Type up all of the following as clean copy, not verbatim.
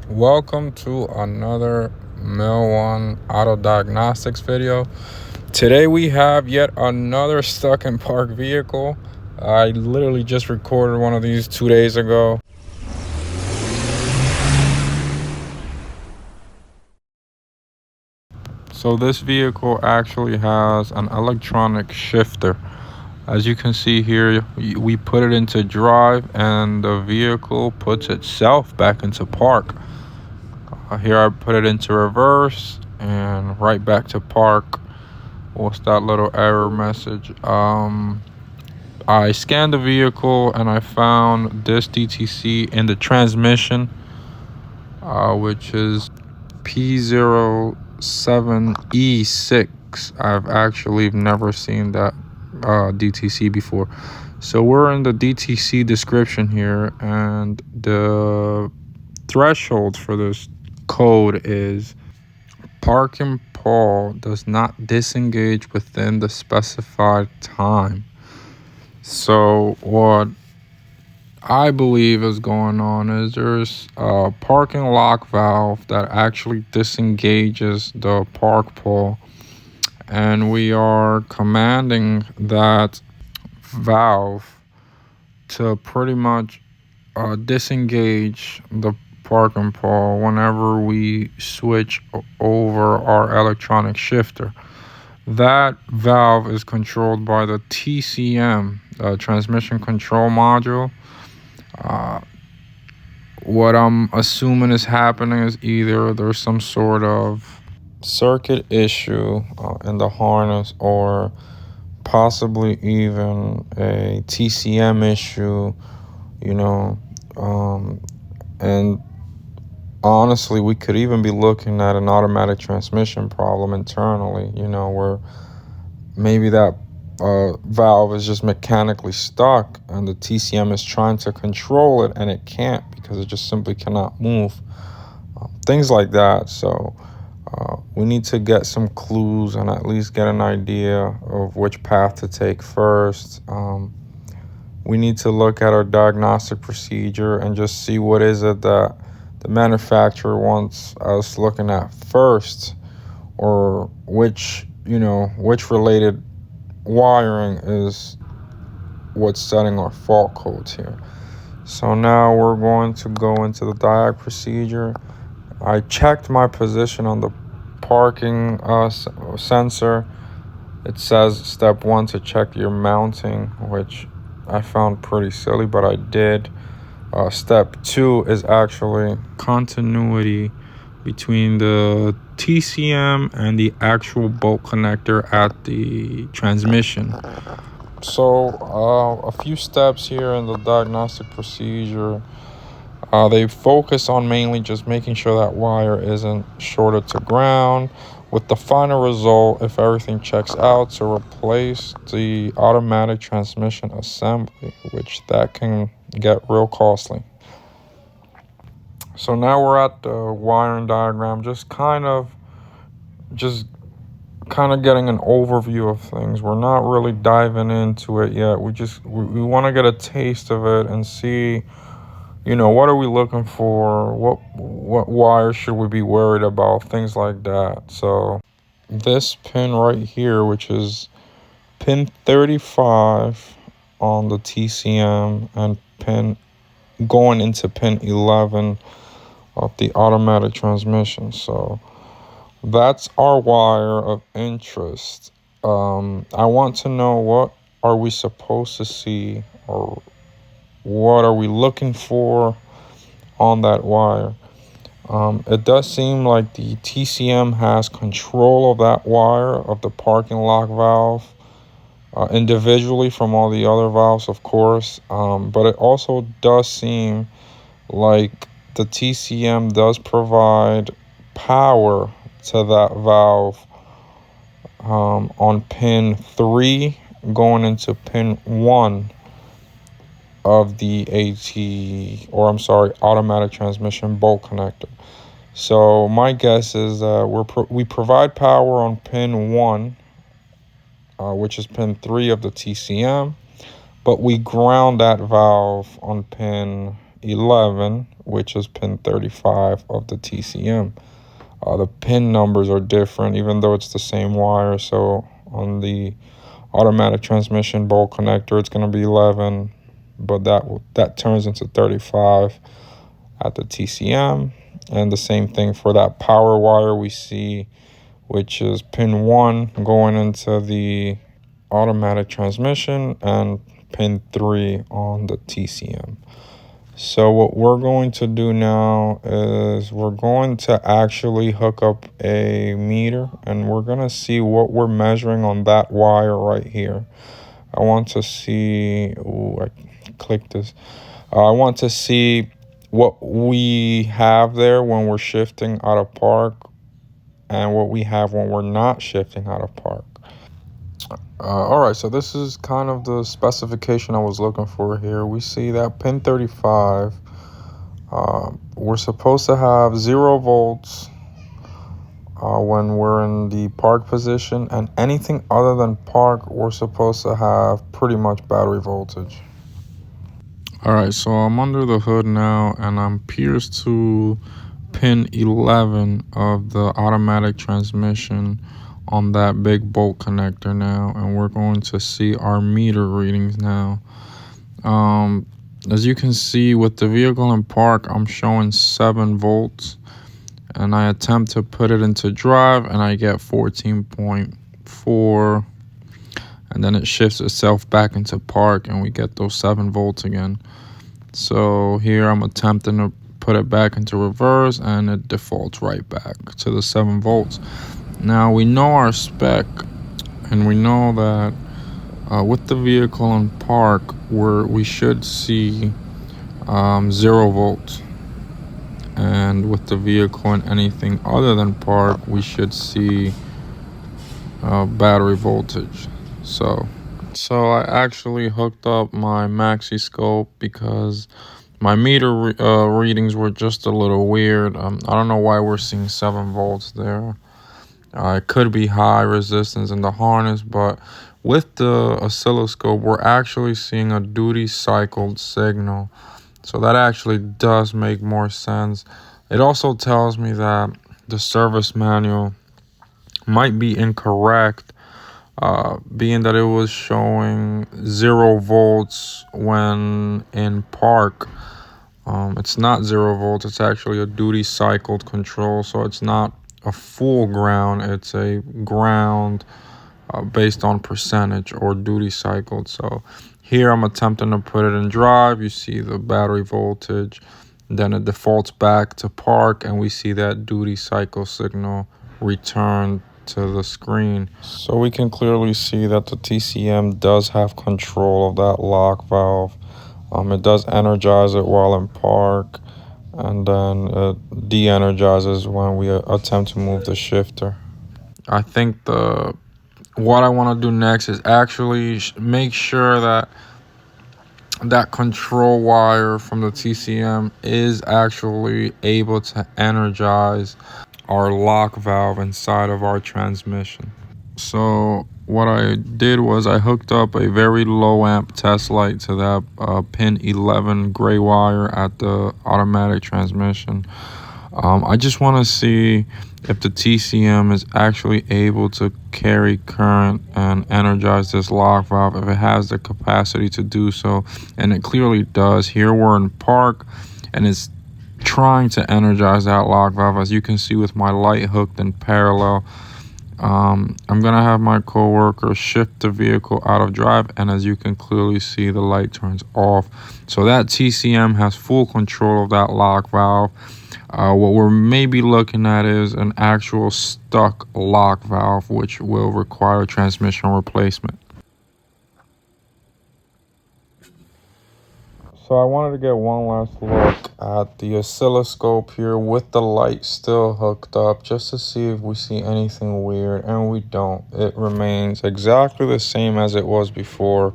Welcome to another Mill One Auto Diagnostics video. Today we have yet another stuck in park vehicle. I literally just recorded one of these 2 days ago. So this vehicle actually has an electronic shifter. As you can see here, we put it into drive and the vehicle puts itself back into park. Here I put it into reverse and right back to park. What's that little error message? I scanned the vehicle and I found this DTC in the transmission, which is P07E6. I've actually never seen that DTC before. So we're in the DTC description here, and the threshold for this code is park and pull does not disengage within the specified time. So what I believe is going on is there's a parking lock valve that actually disengages the park pull, and we are commanding that valve to pretty much disengage the park and pull whenever we switch over our electronic shifter. That valve is controlled by the TCM, transmission control module. What I'm assuming is happening is either there's some sort of circuit issue in the harness, or possibly even a TCM issue, and honestly, we could even be looking at an automatic transmission problem internally, where maybe that valve is just mechanically stuck and the TCM is trying to control it and it can't because it just simply cannot move. Things like that. So we need to get some clues and at least get an idea of which path to take first. We need to look at our diagnostic procedure and just see what is it that the manufacturer wants us looking at first, or which related wiring is what's setting our fault codes here. So now we're going to go into the diag procedure. I checked my position on the parking sensor. It says step 1 to check your mounting, which I found pretty silly, but I did. Step 2 is actually continuity between the TCM and the actual bolt connector at the transmission. So a few steps here in the diagnostic procedure. They focus on mainly just making sure that wire isn't shorted to ground, with the final result, if everything checks out, to replace the automatic transmission assembly, which that can get real costly. So now we're at the wiring diagram, just kind of getting an overview of things. We're not really diving into it yet. We want to get a taste of it and see, what are we looking for? What wires should we be worried about? Things like that. So this pin right here, which is pin 35 on the TCM and pin going into pin 11 of the automatic transmission. So that's our wire of interest. I want to know, what are we supposed to see, or what are we looking for on that wire? It does seem like the TCM has control of that wire of the parking lock valve, individually from all the other valves, of course. But it also does seem like the TCM does provide power to that valve on pin 3 going into pin 1 of the automatic transmission bolt connector. So my guess is we provide power on pin 1, which is pin 3 of the TCM, but we ground that valve on pin 11, which is pin 35 of the TCM. The pin numbers are different, even though it's the same wire. So on the automatic transmission bolt connector, it's going to be 11, but that turns into 35 at the TCM. And the same thing for that power wire we see, which is pin 1 going into the automatic transmission, and pin 3 on the TCM. So what we're going to do now is we're going to actually hook up a meter, and we're going to see what we're measuring on that wire right here. I want to see, I clicked this. I want to see what we have there when we're shifting out of park and what we have when we're not shifting out of park. All right, so this is kind of the specification I was looking for here. We see that pin 35, we're supposed to have 0 volts when we're in the park position, and anything other than park, we're supposed to have pretty much battery voltage. All right, so I'm under the hood now, and I'm pierced to pin 11 of the automatic transmission on that big bolt connector now, and we're going to see our meter readings now. As you can see, with the vehicle in park, I'm showing 7 volts, and I attempt to put it into drive, and I get 14.4, and then it shifts itself back into park, and we get those 7 volts again. So here I'm attempting to put it back into reverse, and it defaults right back to the 7 volts. Now we know our spec, and we know that with the vehicle in park, we should see 0 volts, and with the vehicle in anything other than park, we should see battery voltage. So I actually hooked up my maxi scope because my meter readings were just a little weird. I don't know why we're seeing 7 volts there. It could be high resistance in the harness, but with the oscilloscope, we're actually seeing a duty cycled signal. So that actually does make more sense. It also tells me that the service manual might be incorrect, being that it was showing 0 volts when in park. It's not 0 volts, it's actually a duty cycled control, so it's not a full ground, it's a ground based on percentage or duty cycled. So here I'm attempting to put it in drive. You see the battery voltage, then it defaults back to park, and we see that duty cycle signal return to the screen. So we can clearly see that the TCM does have control of that lock valve. It does energize it while in park, and then it de-energizes when we attempt to move the shifter. I think what I want to do next is actually make sure that that control wire from the TCM is actually able to energize our lock valve inside of our transmission. So what I did was I hooked up a very low amp test light to that pin 11 gray wire at the automatic transmission. I just want to see if the TCM is actually able to carry current and energize this lock valve, if it has the capacity to do so, and it clearly does. Here we're in park, and it's trying to energize that lock valve, as you can see with my light hooked in parallel. I'm gonna have my coworker shift the vehicle out of drive, and as you can clearly see, the light turns off. So that TCM has full control of that lock valve. What we're maybe looking at is an actual stuck lock valve, which will require transmission replacement. So I wanted to get one last look at the oscilloscope here with the light still hooked up, just to see if we see anything weird, and we don't. It remains exactly the same as it was before.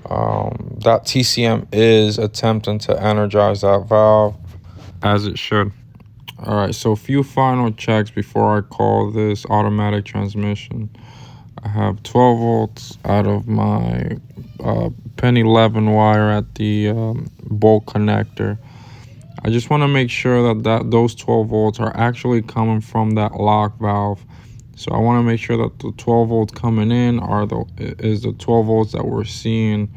That TCM is attempting to energize that valve, as it should. All right, so a few final checks before I call this automatic transmission. I have 12 volts out of my pin 11 wire at the bolt connector. I just want to make sure that those 12 volts are actually coming from that lock valve. So I want to make sure that the 12 volts coming in is the 12 volts that we're seeing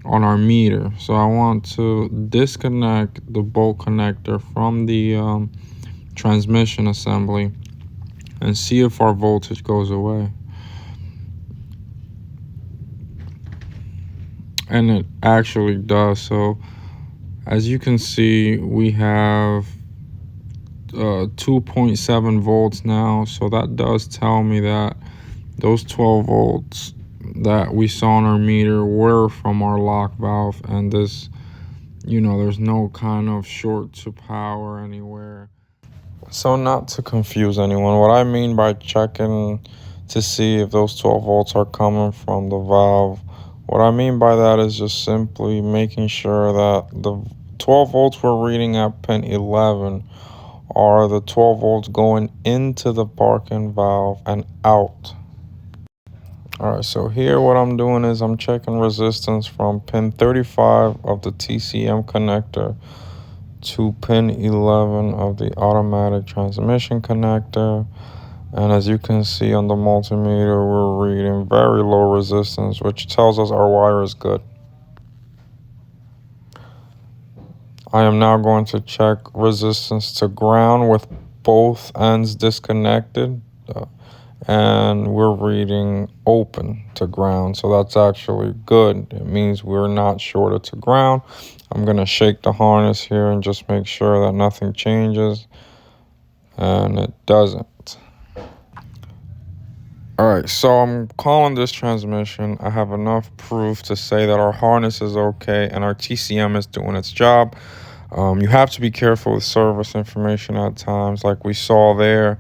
on our meter. So I want to disconnect the bolt connector from the transmission assembly and see if our voltage goes away. And it actually does. So as you can see, we have 2.7 volts now. So that does tell me that those 12 volts that we saw on our meter were from our lock valve, and this, there's no kind of short to power anywhere. So not to confuse anyone, what I mean by checking to see if those 12 volts are coming from the valve, what I mean by that is just simply making sure that the 12 volts we're reading at pin 11 are the 12 volts going into the parking valve and out. Alright, so here what I'm doing is I'm checking resistance from pin 35 of the TCM connector to pin 11 of the automatic transmission connector. And as you can see on the multimeter, we're reading very low resistance, which tells us our wire is good. I am now going to check resistance to ground with both ends disconnected. And we're reading open to ground, so that's actually good. It means we're not shorted to ground. I'm going to shake the harness here and just make sure that nothing changes, and it doesn't. Alright, so I'm calling this transmission. I have enough proof to say that our harness is okay and our TCM is doing its job. You have to be careful with service information at times, like we saw there.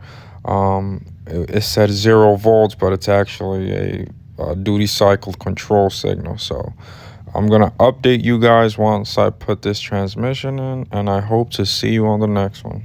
It said 0 volts, but it's actually a duty cycle control signal. So I'm going to update you guys once I put this transmission in, and I hope to see you on the next one.